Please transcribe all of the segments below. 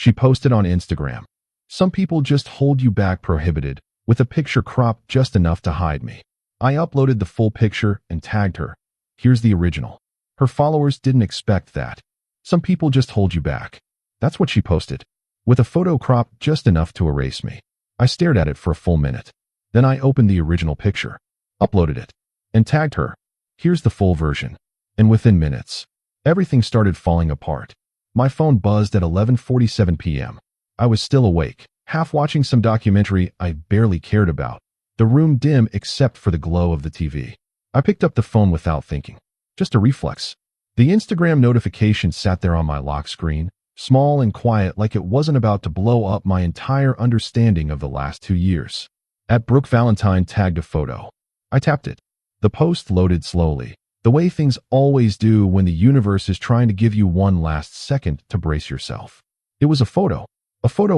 She posted on Instagram. Some people just hold you back prohibited, with a picture cropped just enough to hide me. I uploaded the full picture and tagged her. Here's the original. Her followers didn't expect that. Some people just hold you back. That's what she posted, with a photo cropped just enough to erase me. I stared at it for a full minute. Then I opened the original picture, uploaded it, and tagged her. Here's the full version. And within minutes, everything started falling apart. My phone buzzed at 11:47 p.m. I was still awake, half watching some documentary I barely cared about, the room dim except for the glow of the TV. I picked up the phone without thinking. Just a reflex. The Instagram notification sat there on my lock screen, small and quiet, like it wasn't about to blow up my entire understanding of the last 2 years. @Brooke Valentine tagged a photo. I tapped it. The post loaded slowly, the way things always do when the universe is trying to give you one last second to brace yourself. It was a photo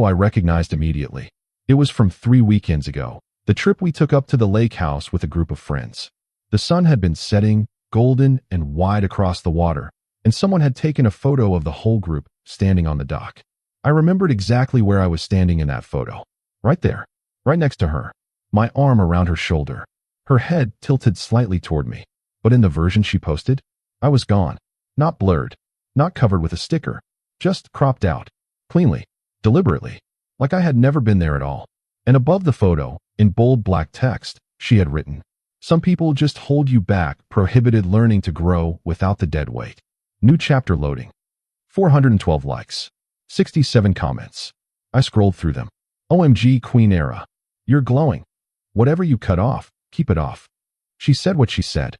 I recognized immediately. It was from 3 weekends ago, the trip we took up to the lake house with a group of friends. The sun had been setting, golden and wide across the water, and someone had taken a photo of the whole group standing on the dock. I remembered exactly where I was standing in that photo. Right there, right next to her, my arm around her shoulder, her head tilted slightly toward me. But in the version she posted, I was gone. Not blurred, not covered with a sticker, just cropped out, cleanly, deliberately, like I had never been there at all. And above the photo, in bold black text, she had written, "Some people just hold you back, prohibited learning to grow without the dead weight." New chapter loading. 412 likes. 67 comments. I scrolled through them. OMG Queen Era. You're glowing. Whatever you cut off, keep it off. She said what she said.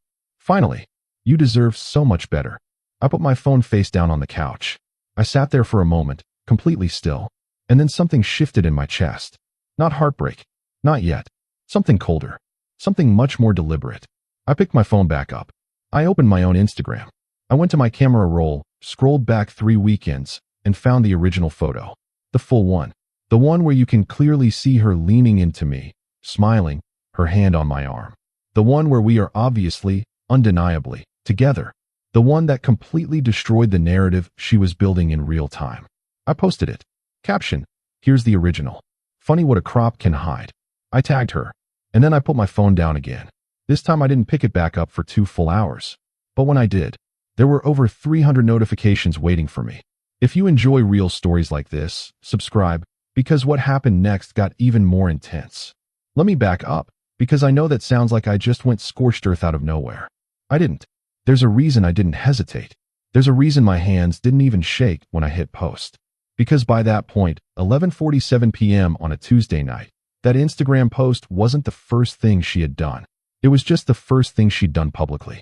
Finally, you deserve so much better. I put my phone face down on the couch. I sat there for a moment, completely still, and then something shifted in my chest. Not heartbreak. Not yet. Something colder. Something much more deliberate. I picked my phone back up. I opened my own Instagram. I went to my camera roll, scrolled back 3 weekends, and found the original photo. The full one. The one where you can clearly see her leaning into me, smiling, her hand on my arm. The one where we are obviously, undeniably, together. The one that completely destroyed the narrative she was building in real time. I posted it. Caption, here's the original. Funny what a crop can hide. I tagged her, and then I put my phone down again. This time I didn't pick it back up for 2 full hours. But when I did, there were over 300 notifications waiting for me. If you enjoy real stories like this, subscribe, because what happened next got even more intense. Let me back up, because I know that sounds like I just went scorched earth out of nowhere. I didn't. There's a reason I didn't hesitate. There's a reason my hands didn't even shake when I hit post. Because by that point, 11:47 p.m. on a Tuesday night, that Instagram post wasn't the first thing she had done. It was just the first thing she'd done publicly.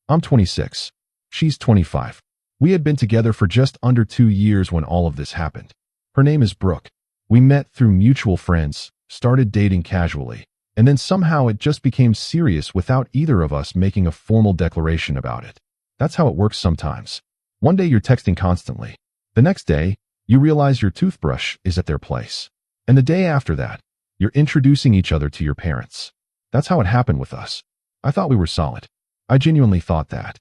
I'm 26. She's 25. We had been together for just under 2 years when all of this happened. Her name is Brooke. We met through mutual friends, started dating casually, and then somehow it just became serious without either of us making a formal declaration about it. That's how it works sometimes. One day you're texting constantly. The next day, you realize your toothbrush is at their place. And the day after that, you're introducing each other to your parents. That's how it happened with us. I thought we were solid. I genuinely thought that.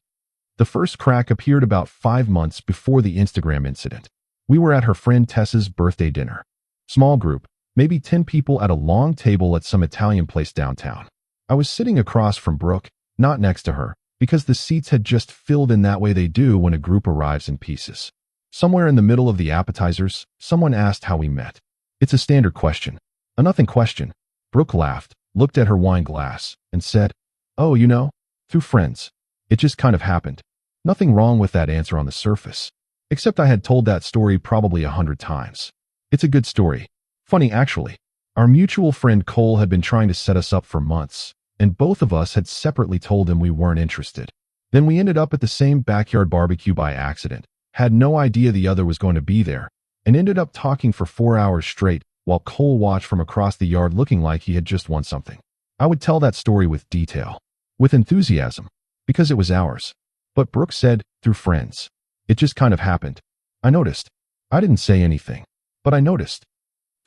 The first crack appeared about 5 months before the Instagram incident. We were at her friend Tessa's birthday dinner. Small group, maybe 10 people at a long table at some Italian place downtown. I was sitting across from Brooke, not next to her, because the seats had just filled in that way they do when a group arrives in pieces. Somewhere in the middle of the appetizers, someone asked how we met. It's a standard question. A nothing question. Brooke laughed, looked at her wine glass, and said, "Oh, you know, through friends. It just kind of happened." Nothing wrong with that answer on the surface. Except I had told that story probably 100 times. It's a good story. Funny, actually. Our mutual friend Cole had been trying to set us up for months, and both of us had separately told him we weren't interested. Then we ended up at the same backyard barbecue by accident, had no idea the other was going to be there, and ended up talking for 4 hours straight while Cole watched from across the yard looking like he had just won something. I would tell that story with detail, with enthusiasm, because it was ours. But Brooke said, through friends. It just kind of happened. I noticed. I didn't say anything, but I noticed.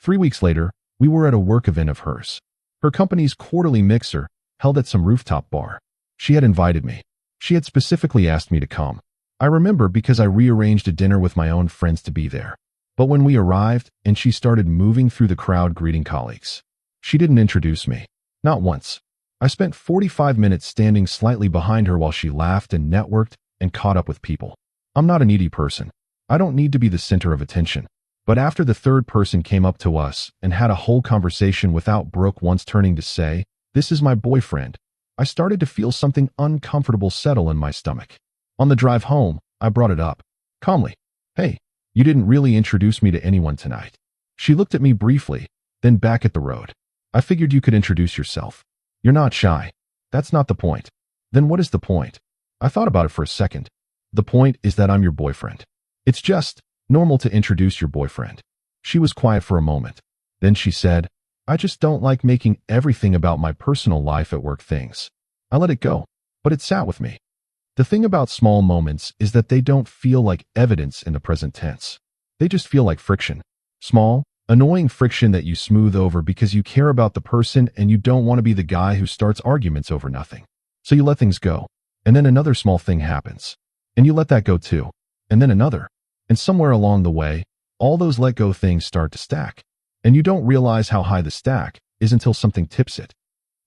3 weeks later, we were at a work event of hers. Her company's quarterly mixer, held at some rooftop bar. She had invited me. She had specifically asked me to come. I remember because I rearranged a dinner with my own friends to be there. But when we arrived and she started moving through the crowd greeting colleagues, she didn't introduce me. Not once. I spent 45 minutes standing slightly behind her while she laughed and networked and caught up with people. I'm not a needy person. I don't need to be the center of attention. But after the third person came up to us and had a whole conversation without Brooke once turning to say, "This is my boyfriend," I started to feel something uncomfortable settle in my stomach. On the drive home, I brought it up. Calmly. "Hey, you didn't really introduce me to anyone tonight." She looked at me briefly, then back at the road. "I figured you could introduce yourself. You're not shy." "That's not the point." "Then what is the point?" I thought about it for a second. "The point is that I'm your boyfriend. It's just normal to introduce your boyfriend." She was quiet for a moment. Then she said, "I just don't like making everything about my personal life at work things." I let it go, but it sat with me. The thing about small moments is that they don't feel like evidence in the present tense. They just feel like friction. Small, annoying friction that you smooth over because you care about the person and you don't want to be the guy who starts arguments over nothing. So you let things go. And then another small thing happens. And you let that go too. And then another. And somewhere along the way, all those let go things start to stack. And you don't realize how high the stack is until something tips it.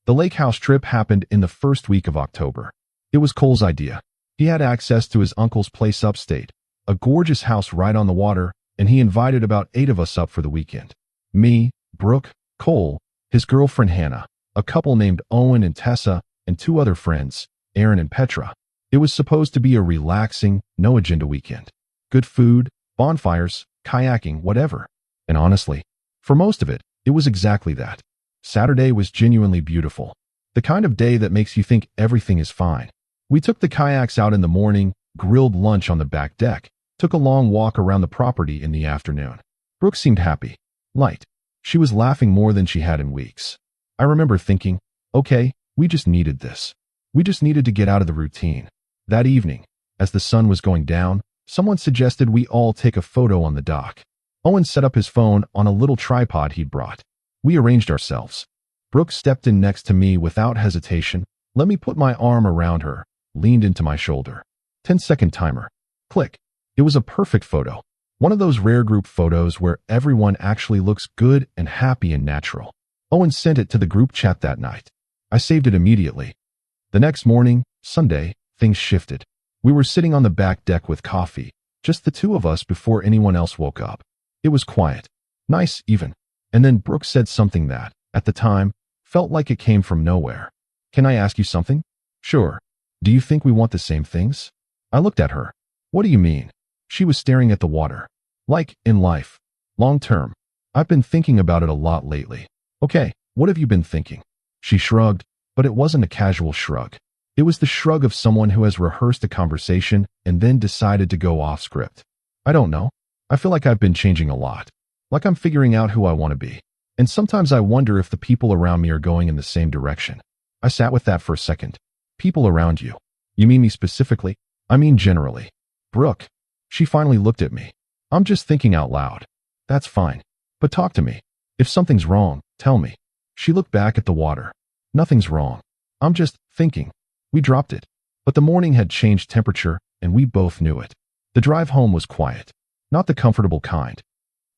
The lake house trip happened in the first week of October. It was Cole's idea. He had access to his uncle's place upstate, a gorgeous house right on the water, and he invited about 8 of us up for the weekend. Me, Brooke, Cole, his girlfriend Hannah, a couple named Owen and Tessa, and 2 other friends, Aaron and Petra. It was supposed to be a relaxing, no-agenda weekend. Good food, bonfires, kayaking, whatever. And honestly, for most of it, it was exactly that. Saturday was genuinely beautiful. The kind of day that makes you think everything is fine. We took the kayaks out in the morning, grilled lunch on the back deck, took a long walk around the property in the afternoon. Brooke seemed happy. Light. She was laughing more than she had in weeks. I remember thinking, okay, we just needed this. We just needed to get out of the routine. That evening, as the sun was going down, someone suggested we all take a photo on the dock. Owen set up his phone on a little tripod he'd brought. We arranged ourselves. Brooke stepped in next to me without hesitation, let me put my arm around her, leaned into my shoulder. 10-second timer. Click. It was a perfect photo. One of those rare group photos where everyone actually looks good and happy and natural. Owen sent it to the group chat that night. I saved it immediately. The next morning, Sunday, things shifted. We were sitting on the back deck with coffee, just the 2 of us before anyone else woke up. It was quiet. Nice, even. And then Brooke said something that, at the time, felt like it came from nowhere. "Can I ask you something?" "Sure. Do you think we want the same things?" I looked at her. "What do you mean?" She was staring at the water. "Like, in life. Long term. I've been thinking about it a lot lately." "Okay, what have you been thinking?" She shrugged, but it wasn't a casual shrug. It was the shrug of someone who has rehearsed a conversation and then decided to go off script. "I don't know. I feel like I've been changing a lot. Like I'm figuring out who I want to be. And sometimes I wonder if the people around me are going in the same direction." I sat with that for a second. "People around you. You mean me specifically?" "I mean generally." "Brooke." She finally looked at me. "I'm just thinking out loud." "That's fine. But talk to me. If something's wrong, tell me." She looked back at the water. "Nothing's wrong. I'm just thinking." We dropped it. But the morning had changed temperature, and we both knew it. The drive home was quiet. Not the comfortable kind.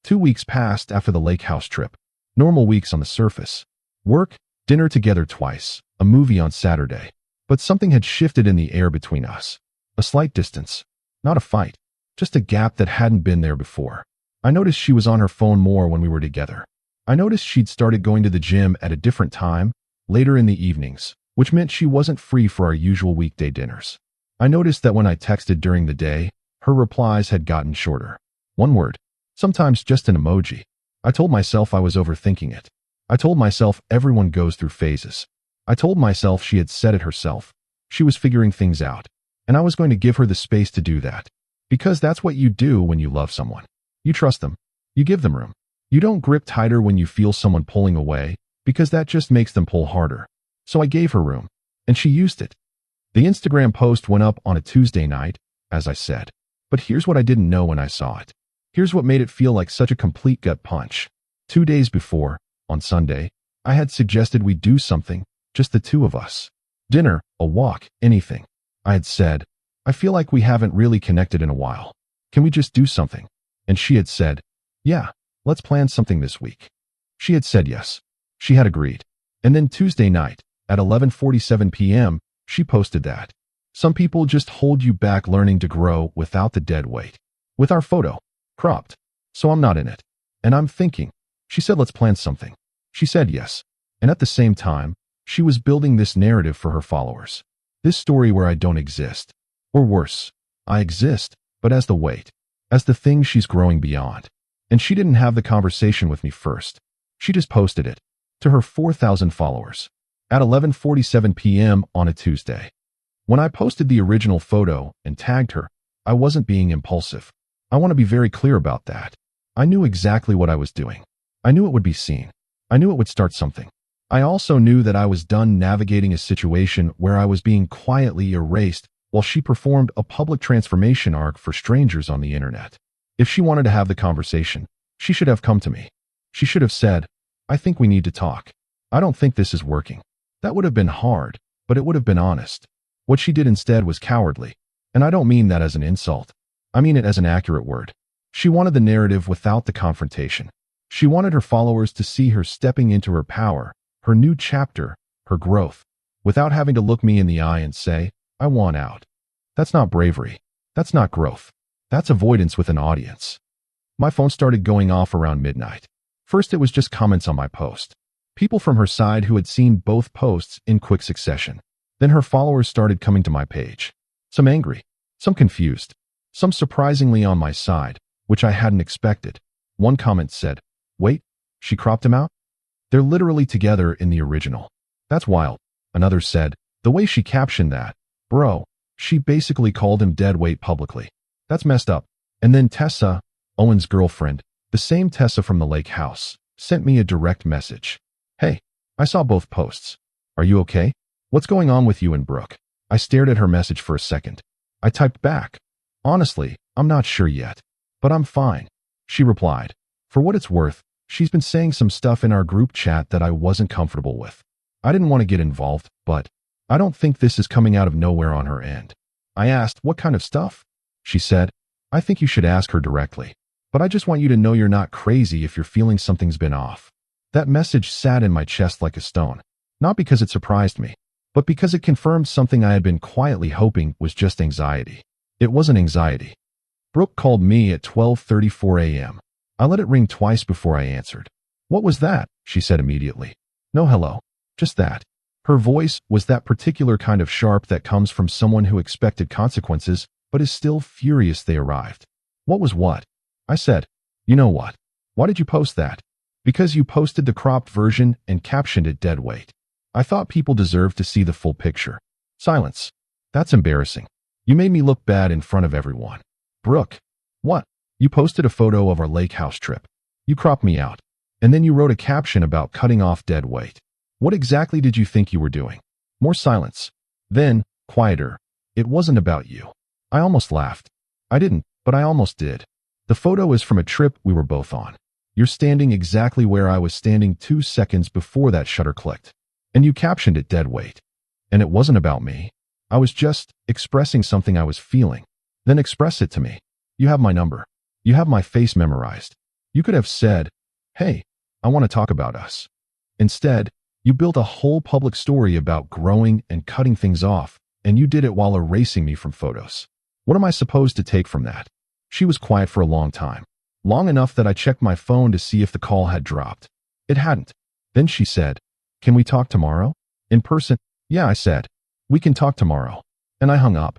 2 weeks passed after the lake house trip. Normal weeks on the surface. Work, dinner together twice, a movie on Saturday. But something had shifted in the air between us. A slight distance. Not a fight. Just a gap that hadn't been there before. I noticed she was on her phone more when we were together. I noticed she'd started going to the gym at a different time, later in the evenings, which meant she wasn't free for our usual weekday dinners. I noticed that when I texted during the day, her replies had gotten shorter. One word. Sometimes just an emoji. I told myself I was overthinking it. I told myself everyone goes through phases. I told myself she had said it herself. She was figuring things out. And I was going to give her the space to do that. Because that's what you do when you love someone. You trust them. You give them room. You don't grip tighter when you feel someone pulling away, because that just makes them pull harder. So I gave her room. And she used it. The Instagram post went up on a Tuesday night, as I said. But here's what I didn't know when I saw it. Here's what made it feel like such a complete gut punch. 2 days before, on Sunday, I had suggested we do something, just the 2 of us. Dinner, a walk, anything. I had said, I feel like we haven't really connected in a while. Can we just do something? And she had said, Yeah, let's plan something this week. She had said yes. She had agreed. And then Tuesday night, at 11:47 p.m., she posted that. Some people just hold you back learning to grow without the dead weight. With our photo. Cropped. So I'm not in it. And I'm thinking. She said let's plan something. She said yes. And at the same time, she was building this narrative for her followers. This story where I don't exist. Or worse, I exist, but as the weight. As the thing she's growing beyond. And she didn't have the conversation with me first. She just posted it. To her 4,000 followers. At 11:47 p.m. on a Tuesday. When I posted the original photo and tagged her, I wasn't being impulsive. I want to be very clear about that. I knew exactly what I was doing. I knew it would be seen. I knew it would start something. I also knew that I was done navigating a situation where I was being quietly erased while she performed a public transformation arc for strangers on the internet. If she wanted to have the conversation, she should have come to me. She should have said, I think we need to talk. I don't think this is working. That would have been hard, but it would have been honest. What she did instead was cowardly. And I don't mean that as an insult. I mean it as an accurate word. She wanted the narrative without the confrontation. She wanted her followers to see her stepping into her power, her new chapter, her growth, without having to look me in the eye and say, I want out. That's not bravery. That's not growth. That's avoidance with an audience. My phone started going off around midnight. First it was just comments on my post. People from her side who had seen both posts in quick succession. Then her followers started coming to my page. Some angry, some confused, some surprisingly on my side, which I hadn't expected. One comment said, wait, she cropped him out? They're literally together in the original. That's wild. Another said, the way she captioned that, bro, she basically called him dead weight publicly. That's messed up. And then Tessa, Owen's girlfriend, the same Tessa from the lake house, sent me a direct message. Hey, I saw both posts. Are you okay? What's going on with you and Brooke? I stared at her message for a second. I typed back. Honestly, I'm not sure yet. But I'm fine. She replied. For what it's worth, she's been saying some stuff in our group chat that I wasn't comfortable with. I didn't want to get involved, but I don't think this is coming out of nowhere on her end. I asked, what kind of stuff? She said, I think you should ask her directly. But I just want you to know you're not crazy if you're feeling something's been off. That message sat in my chest like a stone. Not because it surprised me, but because it confirmed something I had been quietly hoping was just anxiety. It wasn't anxiety. Brooke called me at 12:34 a.m. I let it ring twice before I answered. What was that? She said immediately. No hello. Just that. Her voice was that particular kind of sharp that comes from someone who expected consequences, but is still furious they arrived. What was what? I said, you know what? Why did you post that? Because you posted the cropped version and captioned it dead weight. I thought people deserved to see the full picture. Silence. That's embarrassing. You made me look bad in front of everyone. Brooke. What? You posted a photo of our lake house trip. You cropped me out. And then you wrote a caption about cutting off dead weight. What exactly did you think you were doing? More silence. Then, quieter. It wasn't about you. I almost laughed. I didn't, but I almost did. The photo is from a trip we were both on. You're standing exactly where I was standing 2 seconds before that shutter clicked. And you captioned it dead weight. And it wasn't about me. I was just expressing something I was feeling. Then express it to me. You have my number. You have my face memorized. You could have said, hey, I want to talk about us. Instead, you built a whole public story about growing and cutting things off, and you did it while erasing me from photos. What am I supposed to take from that? She was quiet for a long time. Long enough that I checked my phone to see if the call had dropped. It hadn't. Then she said, can we talk tomorrow? In person? Yeah, I said. We can talk tomorrow. And I hung up.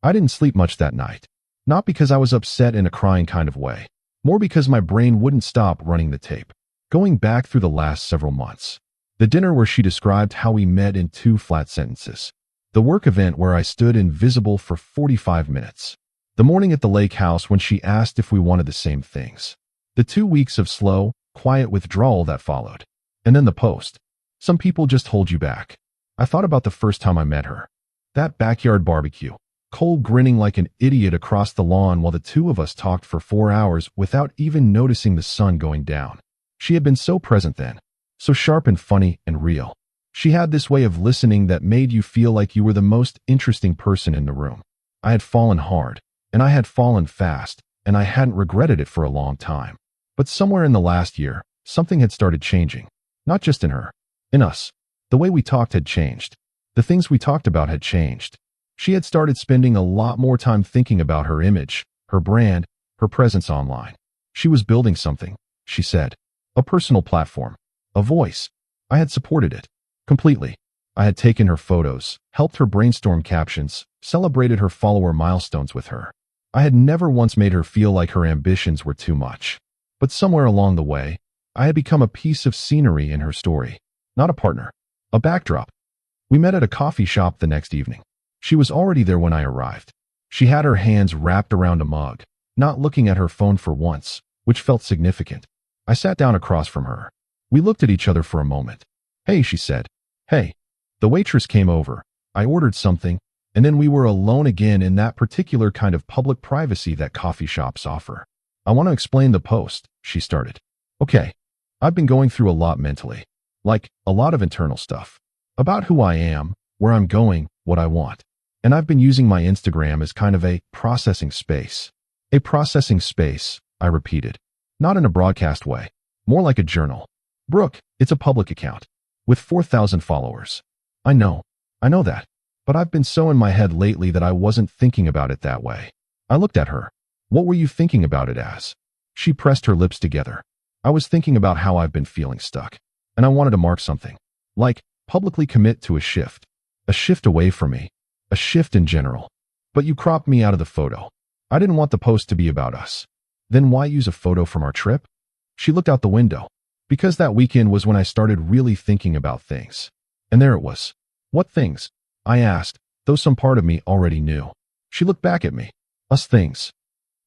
I didn't sleep much that night. Not because I was upset in a crying kind of way. More because my brain wouldn't stop running the tape. Going back through the last several months. The dinner where she described how we met in 2 flat sentences. The work event where I stood invisible for 45 minutes. The morning at the lake house when she asked if we wanted the same things. The 2 weeks of slow, quiet withdrawal that followed. And then the post. Some people just hold you back. I thought about the first time I met her. That backyard barbecue. Cole grinning like an idiot across the lawn while the two of us talked for 4 hours without even noticing the sun going down. She had been so present then. So sharp and funny and real. She had this way of listening that made you feel like you were the most interesting person in the room. I had fallen hard. And I had fallen fast, and I hadn't regretted it for a long time. But somewhere in the last year, something had started changing. Not just in her. In us. The way we talked had changed. The things we talked about had changed. She had started spending a lot more time thinking about her image, her brand, her presence online. She was building something, she said. A personal platform. A voice. I had supported it. Completely. I had taken her photos, helped her brainstorm captions, celebrated her follower milestones with her. I had never once made her feel like her ambitions were too much. But somewhere along the way, I had become a piece of scenery in her story. Not a partner. A backdrop. We met at a coffee shop the next evening. She was already there when I arrived. She had her hands wrapped around a mug, not looking at her phone for once, which felt significant. I sat down across from her. We looked at each other for a moment. Hey, she said. Hey. The waitress came over. I ordered something, and then we were alone again in that particular kind of public privacy that coffee shops offer. I want to explain the post, she started. Okay. I've been going through a lot mentally. Like, a lot of internal stuff. About who I am, where I'm going, what I want. And I've been using my Instagram as kind of a processing space. A processing space, I repeated. Not in a broadcast way. More like a journal. Brooke, it's a public account. With 4,000 followers. I know that. But I've been so in my head lately that I wasn't thinking about it that way. I looked at her. What were you thinking about it as? She pressed her lips together. I was thinking about how I've been feeling stuck. And I wanted to mark something. Like, publicly commit to a shift. A shift away from me. A shift in general. But you cropped me out of the photo. I didn't want the post to be about us. Then why use a photo from our trip? She looked out the window. Because that weekend was when I started really thinking about things. And there it was. What things? I asked, though some part of me already knew. She looked back at me. Us things.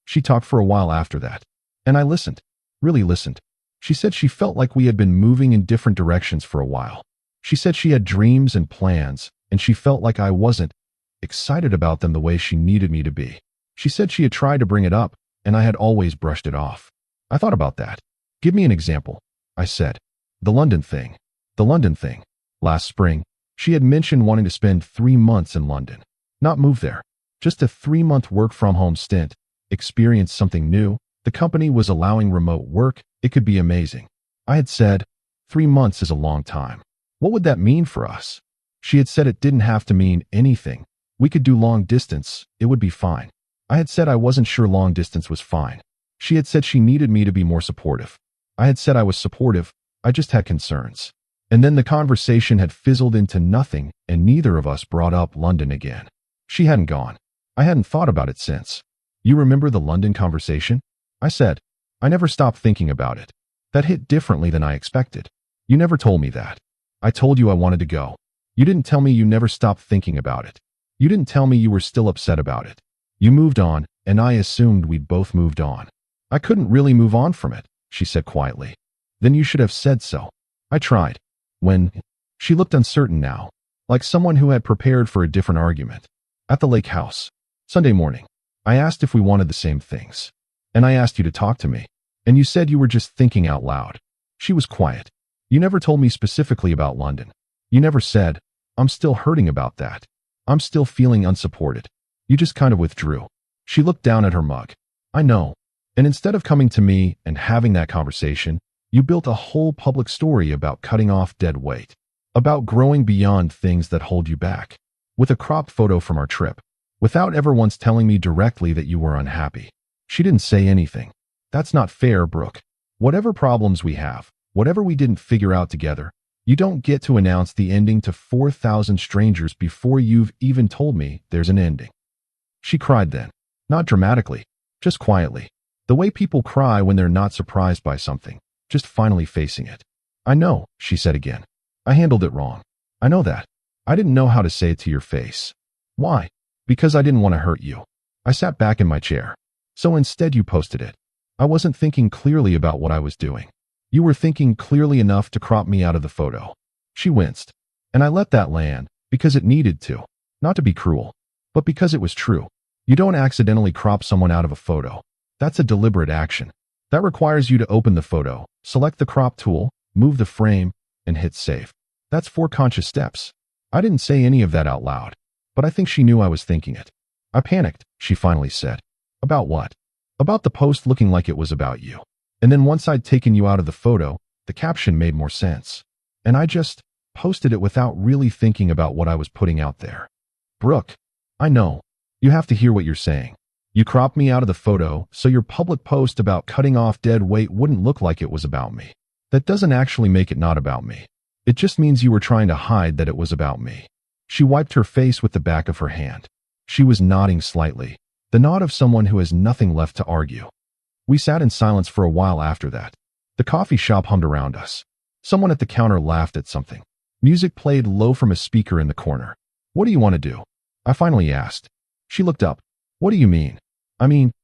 She talked for a while after that. And I listened. Really listened. She said she felt like we had been moving in different directions for a while. She said she had dreams and plans, and she felt like I wasn't excited about them the way she needed me to be. She said she had tried to bring it up, and I had always brushed it off. I thought about that. Give me an example, I said. The London thing. The London thing. Last spring, she had mentioned wanting to spend 3 months in London. Not move there. Just a 3-month work-from-home stint. Experience something new. The company was allowing remote work. It could be amazing. I had said, 3 months is a long time. What would that mean for us? She had said it didn't have to mean anything. We could do long distance. It would be fine. I had said I wasn't sure long distance was fine. She had said she needed me to be more supportive. I had said I was supportive. I just had concerns. And then the conversation had fizzled into nothing, and neither of us brought up London again. She hadn't gone. I hadn't thought about it since. You remember the London conversation? I said. I never stopped thinking about it. That hit differently than I expected. You never told me that. I told you I wanted to go. You didn't tell me you never stopped thinking about it. You didn't tell me you were still upset about it. You moved on, and I assumed we'd both moved on. I couldn't really move on from it, she said quietly. Then you should have said so. I tried. When? She looked uncertain now, like someone who had prepared for a different argument. At the lake house. Sunday morning. I asked if we wanted the same things. And I asked you to talk to me. And you said you were just thinking out loud. She was quiet. You never told me specifically about London. You never said, I'm still hurting about that. I'm still feeling unsupported. You just kind of withdrew. She looked down at her mug. I know. And instead of coming to me and having that conversation, you built a whole public story about cutting off dead weight. About growing beyond things that hold you back. With a cropped photo from our trip. Without ever once telling me directly that you were unhappy. She didn't say anything. That's not fair, Brooke. Whatever problems we have, whatever we didn't figure out together, you don't get to announce the ending to 4,000 strangers before you've even told me there's an ending. She cried then. Not dramatically, just quietly. The way people cry when they're not surprised by something, just finally facing it. I know, she said again. I handled it wrong. I know that. I didn't know how to say it to your face. Why? Because I didn't want to hurt you. I sat back in my chair. So instead you posted it. I wasn't thinking clearly about what I was doing. You were thinking clearly enough to crop me out of the photo. She winced. And I let that land, because it needed to. Not to be cruel, but because it was true. You don't accidentally crop someone out of a photo. That's a deliberate action. That requires you to open the photo, select the crop tool, move the frame, and hit save. That's 4 conscious steps. I didn't say any of that out loud, but I think she knew I was thinking it. I panicked, she finally said. About what? About the post looking like it was about you. And then once I'd taken you out of the photo, the caption made more sense. And I just posted it without really thinking about what I was putting out there. Brooke, I know. You have to hear what you're saying. You cropped me out of the photo, so your public post about cutting off dead weight wouldn't look like it was about me. That doesn't actually make it not about me. It just means you were trying to hide that it was about me. She wiped her face with the back of her hand. She was nodding slightly, the nod of someone who has nothing left to argue. We sat in silence for a while after that. The coffee shop hummed around us. Someone at the counter laughed at something. Music played low from a speaker in the corner. What do you want to do? I finally asked. She looked up. What do you mean?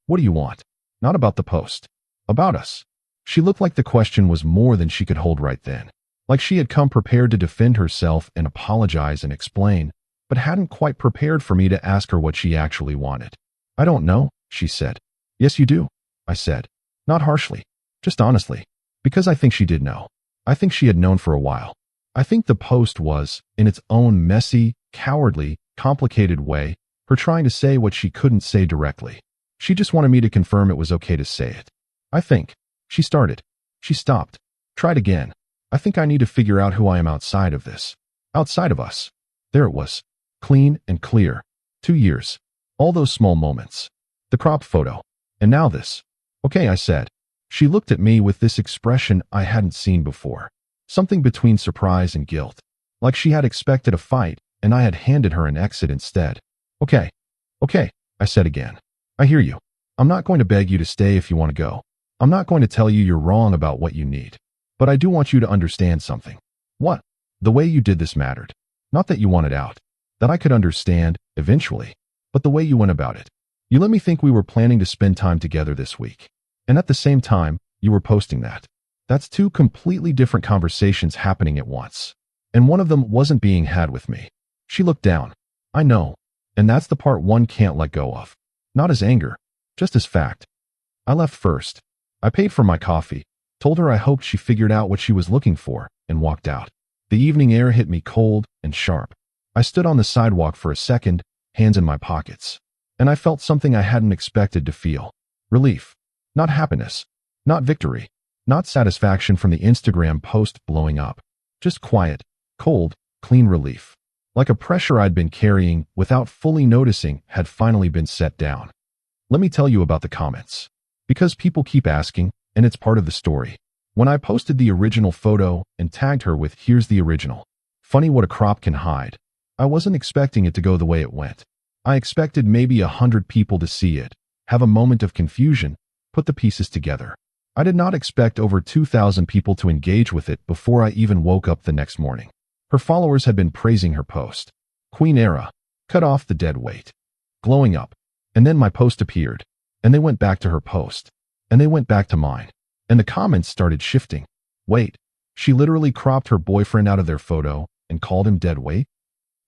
What do you want? Not about the post. About us. She looked like the question was more than she could hold right then. Like she had come prepared to defend herself and apologize and explain, but hadn't quite prepared for me to ask her what she actually wanted. I don't know, she said. Yes, you do, I said. Not harshly, just honestly. Because I think she did know. I think she had known for a while. I think the post was, in its own messy, cowardly, complicated way, her trying to say what she couldn't say directly. She just wanted me to confirm it was okay to say it. I think. She started. She stopped. Tried again. I think I need to figure out who I am outside of this. Outside of us. There it was. Clean and clear. 2 years. All those small moments. The cropped photo. And now this. Okay, I said. She looked at me with this expression I hadn't seen before. Something between surprise and guilt. Like she had expected a fight, and I had handed her an exit instead. Okay, I said again. I hear you. I'm not going to beg you to stay if you want to go. I'm not going to tell you you're wrong about what you need. But I do want you to understand something. What? The way you did this mattered. Not that you wanted out. That I could understand, eventually. But the way you went about it. You let me think we were planning to spend time together this week. And at the same time, you were posting that. That's 2 completely different conversations happening at once. And one of them wasn't being had with me. She looked down. I know. And that's the part one can't let go of. Not as anger, just as fact. I left first. I paid for my coffee, told her I hoped she figured out what she was looking for, and walked out. The evening air hit me cold and sharp. I stood on the sidewalk for a second, hands in my pockets. And I felt something I hadn't expected to feel. Relief. Not happiness. Not victory. Not satisfaction from the Instagram post blowing up. Just quiet, cold, clean relief. Like a pressure I'd been carrying without fully noticing had finally been set down. Let me tell you about the comments. Because people keep asking, and it's part of the story. When I posted the original photo and tagged her with "Here's the original. Funny what a crop can hide," I wasn't expecting it to go the way it went. I expected maybe 100 people to see it, have a moment of confusion, put the pieces together. I did not expect over 2,000 people to engage with it before I even woke up the next morning. Her followers had been praising her post. Queen era. Cut off the dead weight. Glowing up. And then my post appeared. And they went back to her post. And they went back to mine. And the comments started shifting. Wait, she literally cropped her boyfriend out of their photo and called him dead weight?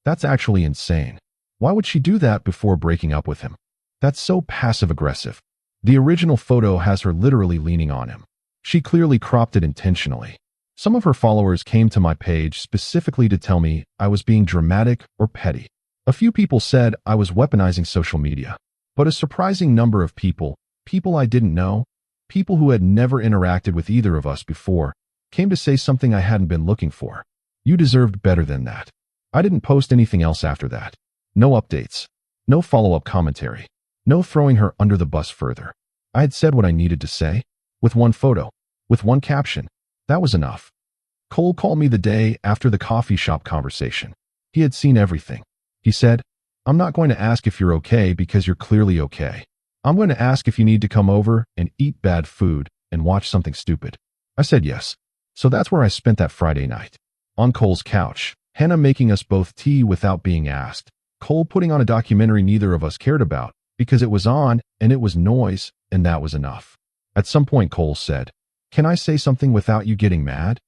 That's actually insane. Why would she do that before breaking up with him? That's so passive-aggressive. The original photo has her literally leaning on him. She clearly cropped it intentionally. Some of her followers came to my page specifically to tell me I was being dramatic or petty. A few people said I was weaponizing social media. But a surprising number of people I didn't know, people who had never interacted with either of us before, came to say something I hadn't been looking for. You deserved better than that. I didn't post anything else after that. No updates. No follow-up commentary. No throwing her under the bus further. I had said what I needed to say. With one photo. With one caption. That was enough. Cole called me the day after the coffee shop conversation. He had seen everything. He said, "I'm not going to ask if you're okay because you're clearly okay. I'm going to ask if you need to come over and eat bad food and watch something stupid." I said yes. So that's where I spent that Friday night. On Cole's couch, Hannah making us both tea without being asked. Cole putting on a documentary neither of us cared about because it was on and it was noise, and that was enough. At some point Cole said, "Can I say something without you getting mad?"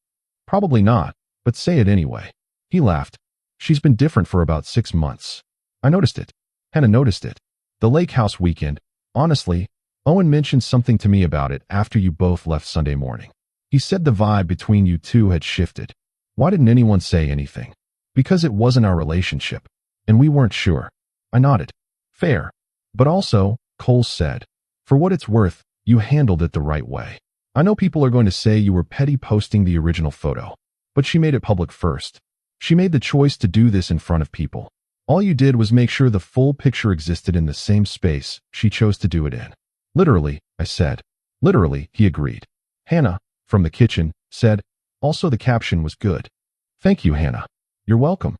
Probably not, but say it anyway. He laughed. She's been different for about 6 months. I noticed it. Hannah noticed it. The lake house weekend. Honestly, Owen mentioned something to me about it after you both left Sunday morning. He said the vibe between you two had shifted. Why didn't anyone say anything? Because it wasn't our relationship. And we weren't sure. I nodded. Fair. But also, Cole said, "For what it's worth, you handled it the right way." I know people are going to say you were petty posting the original photo, but she made it public first. She made the choice to do this in front of people. All you did was make sure the full picture existed in the same space she chose to do it in. Literally, I said. Literally, he agreed. Hannah, from the kitchen, said, also the caption was good. Thank you, Hannah. You're welcome.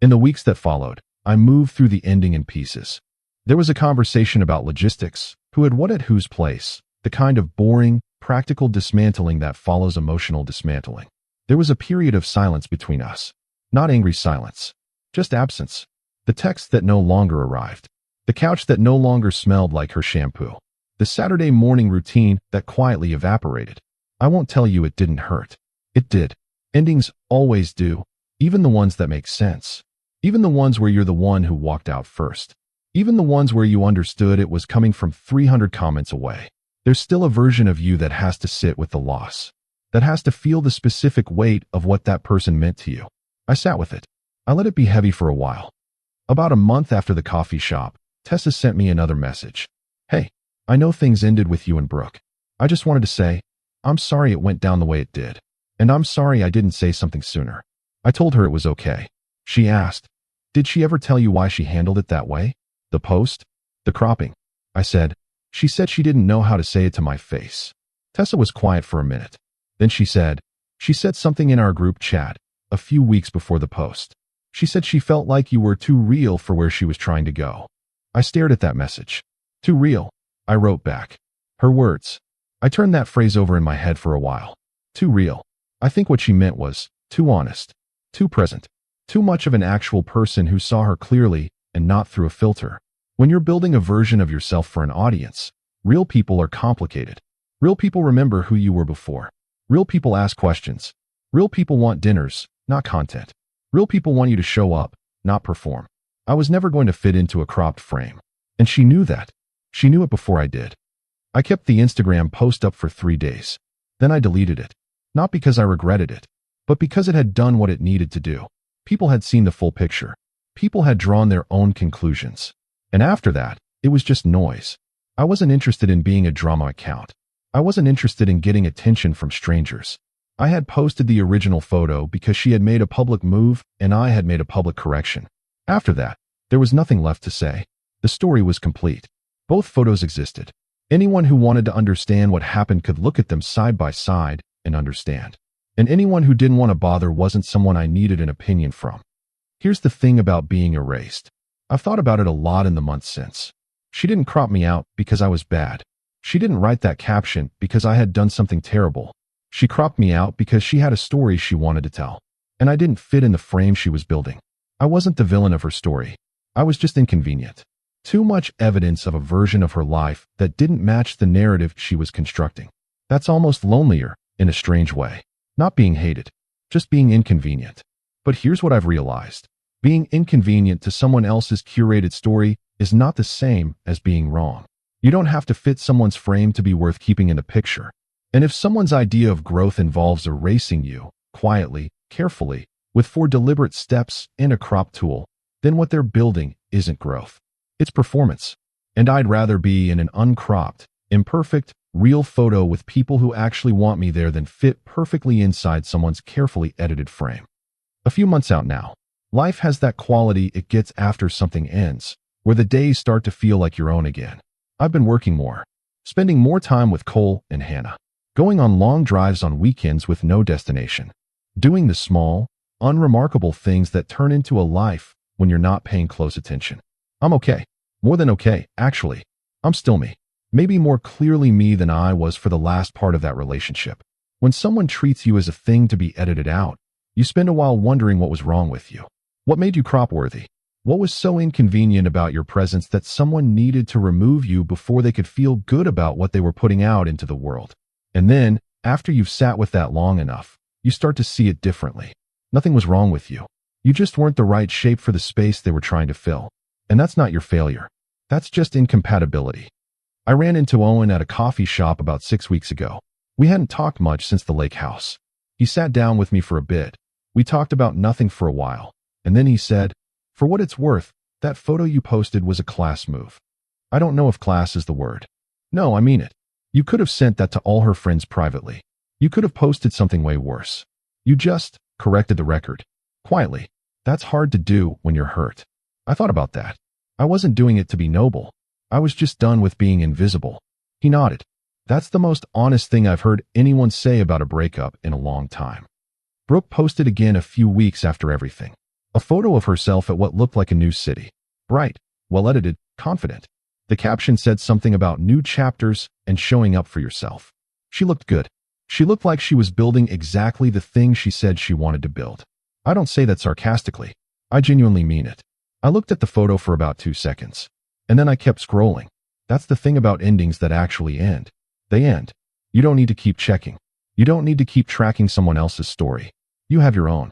In the weeks that followed, I moved through the ending in pieces. There was a conversation about logistics, who had what at whose place, the kind of boring, practical dismantling that follows emotional dismantling. There was a period of silence between us. Not angry silence. Just absence. The text that no longer arrived. The couch that no longer smelled like her shampoo. The Saturday morning routine that quietly evaporated. I won't tell you it didn't hurt. It did. Endings always do. Even the ones that make sense. Even the ones where you're the one who walked out first. Even the ones where you understood it was coming from 300 comments away. There's still a version of you that has to sit with the loss. That has to feel the specific weight of what that person meant to you. I sat with it. I let it be heavy for a while. About a month after the coffee shop, Tessa sent me another message. Hey, I know things ended with you and Brooke. I just wanted to say, I'm sorry it went down the way it did. And I'm sorry I didn't say something sooner. I told her it was okay. She asked, did she ever tell you why she handled it that way? The post? The cropping? I said, she said she didn't know how to say it to my face. Tessa was quiet for a minute. Then she said something in our group chat a few weeks before the post. She said she felt like you were too real for where she was trying to go. I stared at that message. Too real, I wrote back. Her words. I turned that phrase over in my head for a while. Too real. I think what she meant was too honest, too present, too much of an actual person who saw her clearly and not through a filter. When you're building a version of yourself for an audience, real people are complicated. Real people remember who you were before. Real people ask questions. Real people want dinners, not content. Real people want you to show up, not perform. I was never going to fit into a cropped frame. And she knew that. She knew it before I did. I kept the Instagram post up for 3 days. Then I deleted it. Not because I regretted it, but because it had done what it needed to do. People had seen the full picture. People had drawn their own conclusions. And after that, it was just noise. I wasn't interested in being a drama account. I wasn't interested in getting attention from strangers. I had posted the original photo because she had made a public move and I had made a public correction. After that, there was nothing left to say. The story was complete. Both photos existed. Anyone who wanted to understand what happened could look at them side by side and understand. And anyone who didn't want to bother wasn't someone I needed an opinion from. Here's the thing about being erased. I've thought about it a lot in the months since. She didn't crop me out because I was bad. She didn't write that caption because I had done something terrible. She cropped me out because she had a story she wanted to tell. And I didn't fit in the frame she was building. I wasn't the villain of her story. I was just inconvenient. Too much evidence of a version of her life that didn't match the narrative she was constructing. That's almost lonelier, in a strange way. Not being hated, just being inconvenient. But here's what I've realized. Being inconvenient to someone else's curated story is not the same as being wrong. You don't have to fit someone's frame to be worth keeping in the picture. And if someone's idea of growth involves erasing you, quietly, carefully, with 4 deliberate steps and a crop tool, then what they're building isn't growth. It's performance. And I'd rather be in an uncropped, imperfect, real photo with people who actually want me there than fit perfectly inside someone's carefully edited frame. A few months out now, life has that quality it gets after something ends, where the days start to feel like your own again. I've been working more, spending more time with Qley and Hannah, going on long drives on weekends with no destination, doing the small, unremarkable things that turn into a life when you're not paying close attention. I'm okay. More than okay, actually. I'm still me. Maybe more clearly me than I was for the last part of that relationship. When someone treats you as a thing to be edited out, you spend a while wondering what was wrong with you. What made you crop-worthy? What was so inconvenient about your presence that someone needed to remove you before they could feel good about what they were putting out into the world? And then, after you've sat with that long enough, you start to see it differently. Nothing was wrong with you. You just weren't the right shape for the space they were trying to fill. And that's not your failure. That's just incompatibility. I ran into Owen at a coffee shop about 6 weeks ago. We hadn't talked much since the lake house. He sat down with me for a bit. We talked about nothing for a while. And then he said, for what it's worth, that photo you posted was a class move. I don't know if class is the word. No, I mean it. You could have sent that to all her friends privately. You could have posted something way worse. You just corrected the record. Quietly. That's hard to do when you're hurt. I thought about that. I wasn't doing it to be noble. I was just done with being invisible. He nodded. That's the most honest thing I've heard anyone say about a breakup in a long time. Brooke posted again a few weeks after everything. A photo of herself at what looked like a new city. Bright, well-edited, confident. The caption said something about new chapters and showing up for yourself. She looked good. She looked like she was building exactly the thing she said she wanted to build. I don't say that sarcastically. I genuinely mean it. I looked at the photo for about 2 seconds. And then I kept scrolling. That's the thing about endings that actually end. They end. You don't need to keep checking. You don't need to keep tracking someone else's story. You have your own.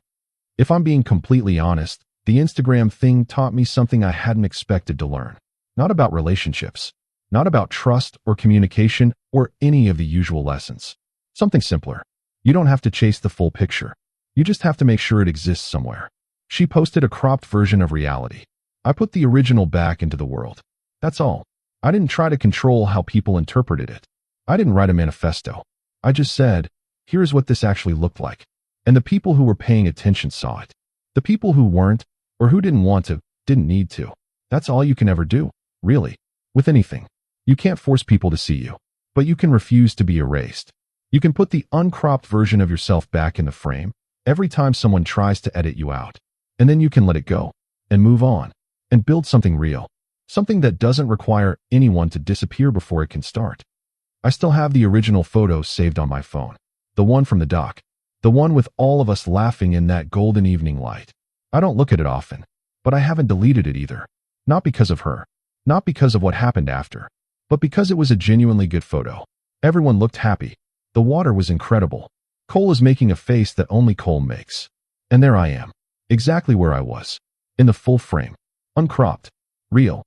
If I'm being completely honest, the Instagram thing taught me something I hadn't expected to learn. Not about relationships. Not about trust or communication or any of the usual lessons. Something simpler. You don't have to chase the full picture. You just have to make sure it exists somewhere. She posted a cropped version of reality. I put the original back into the world. That's all. I didn't try to control how people interpreted it. I didn't write a manifesto. I just said, here's what this actually looked like. And the people who were paying attention saw it. The people who weren't, or who didn't want to, didn't need to. That's all you can ever do, really, with anything. You can't force people to see you, but you can refuse to be erased. You can put the uncropped version of yourself back in the frame every time someone tries to edit you out. And then you can let it go and move on and build something real, something that doesn't require anyone to disappear before it can start. I still have the original photos saved on my phone, the one from the doc, the one with all of us laughing in that golden evening light. I don't look at it often, but I haven't deleted it either. Not because of her, not because of what happened after, but because it was a genuinely good photo. Everyone looked happy. The water was incredible. Cole is making a face that only Cole makes. And there I am, exactly where I was, in the full frame, uncropped, real.